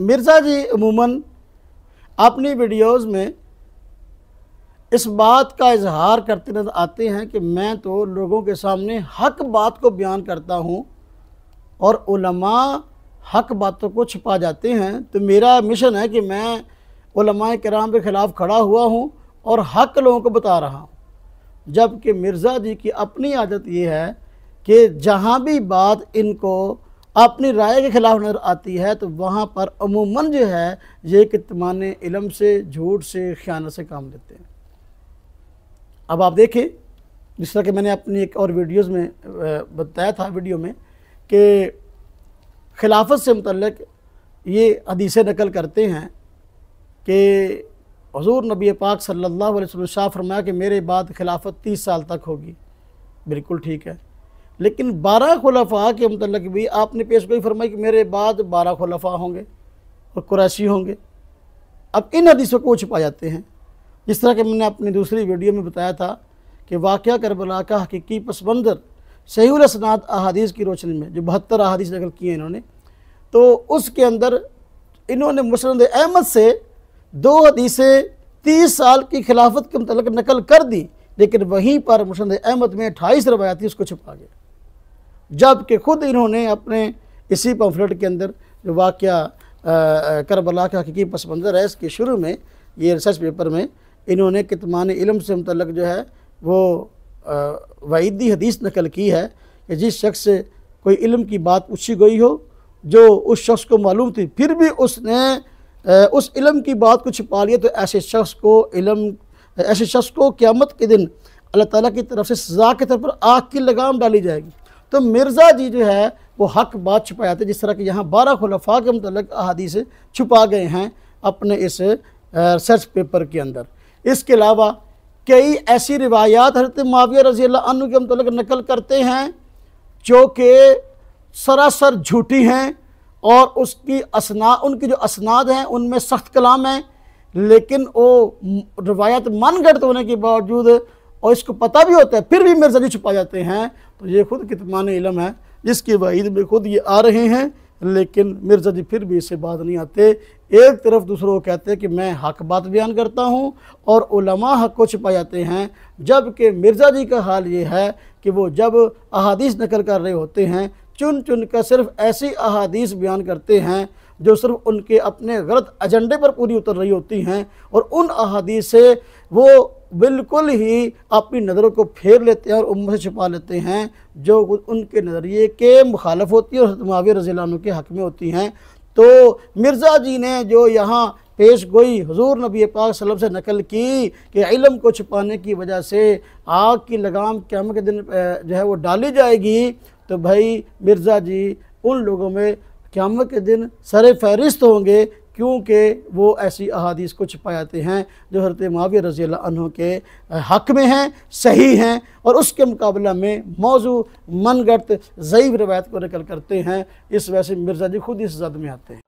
मिर्ज़ा जी अमूमन अपनी वीडियोज़ में इस बात का इजहार करते नजर आते हैं कि मैं तो लोगों के सामने हक बात को बयान करता हूँ और उलमा हक बातों को छुपा जाते हैं। तो मेरा मिशन है कि मैं उलमा किराम के ख़िलाफ़ खड़ा हुआ हूँ और हक लोगों को बता रहा हूँ। जबकि मिर्ज़ा जी की अपनी आदत ये है कि जहाँ भी बात इनको अपनी राय के ख़िलाफ़ नज़र आती है तो वहाँ पर अमूमन जो है ये कितमान इल्म से, झूठ से, ख़यानत से काम लेते हैं। अब आप देखें, जिस तरह कि मैंने अपनी एक और वीडियोज़ में बताया था वीडियो में कि खिलाफत से मुतल्लिक ये हदीसें नकल करते हैं कि हुज़ूर नबी पाक सल्लल्लाहु अलैहि वसल्लम शाह फरमाया कि मेरे बाद खिलाफत 30 साल तक होगी। बिल्कुल ठीक है, लेकिन 12 खुलफा के मुतल्लिक भी आपने पेशगोई फरमाई कि मेरे बाद 12 खुलफा होंगे और कुरैशी होंगे। अब इन हदीसों को छुपा जाते हैं। जिस तरह कि मैंने अपनी दूसरी वीडियो में बताया था कि वाक़या करबला का हकीकी पस मंज़र सहीहुल इस्नाद अहादीस की रोशनी में जो 72 अहादीस नकल किए इन्होंने, तो उसके अंदर इन्होंने मुस्नद अहमद से 2 हदीसें 30 साल की खिलाफत के मुतल्लिक नकल कर दी, लेकिन वहीं पर मुस्नद अहमद में 28 रवायात थी, उसको छुपा गया। जबकि ख़ुद इन्होंने अपने इसी पम्फलेट के अंदर जो वाक़या करबला का हकीकी पस मंज़र है, इसके शुरू में ये रिसर्च पेपर में इन्होंने कितमान इल्म से मुतल्लिक जो है वो वईदी हदीस नकल की है कि जिस शख्स से कोई इल्म की बात पूछी गई हो जो उस शख्स को मालूम थी, फिर भी उसने उस इल्म की बात को छुपा लिया, तो ऐसे शख्स को क़यामत के दिन अल्लाह ताला की तरफ से सज़ा के तौर पर आग की लगाम डाली जाएगी। तो मिर्ज़ा जी जो है वो हक बात छुपाए थे, जिस तरह कि यहाँ 12 खुलफा के मुतल्लिक अहादीस छुपा गए हैं अपने इस रिसर्च पेपर के अंदर। इसके अलावा कई ऐसी रिवायात हज़रत मुआविया रज़ी अल्लाह अन्हु के मुतल्लिक नकल करते हैं जो कि सरासर झूठी हैं और उनकी जो असनाद हैं उनमें सख्त कलाम है, लेकिन वो रिवायत मनगढ़ंत होने के बावजूद और इसको पता भी होता है फिर भी मिर्ज़ा जी छुपा जाते हैं। तो ये खुद कितमान इल्म है जिसकी वईद में खुद ये आ रहे हैं, लेकिन मिर्ज़ा जी फिर भी इससे बात नहीं आते। एक तरफ दूसरों को कहते हैं कि मैं हक बात बयान करता हूँ और उलमा हक को छुपा जाते हैं, जबकि मिर्ज़ा जी का हाल ये है कि वो जब अहादीस नकल कर रहे होते हैं चुन चुन कर सिर्फ ऐसी अहादीस बयान करते हैं जो सिर्फ उनके अपने गलत एजेंडे पर पूरी उतर रही होती हैं, और उन अहादीस से वो बिल्कुल ही अपनी नज़रों को फेर लेते हैं और उम्मत से छुपा लेते हैं जो उनके नज़रिए के मुखालफ होती है और हज़रत मुआविया रज़ी अल्लाह अन्हु के हक़ में होती हैं। तो मिर्ज़ा जी ने जो यहाँ पेश गोई हुज़ूर नबी पाक सल्लल्लाहु अलैहि वसल्लम से नकल की कि इल्म को छुपाने की वजह से आग की लगाम क़यामत के दिन जो है वो डाली जाएगी, तो भाई मिर्ज़ा जी उन लोगों में क़यामत के दिन सर फहरिस्त होंगे, क्योंकि वो ऐसी अहादीस को छुपा जाते हैं जो हज़रत मुआविया रज़ी अल्लाह अन्हु के हक़ में हैं, सही हैं, और उसके मुकाबला में मौजू मनगढ़ंत ज़ईफ़ रवायत को नकल करते हैं। इस वजह से मिर्ज़ा जी खुद इस ज़द में आते हैं।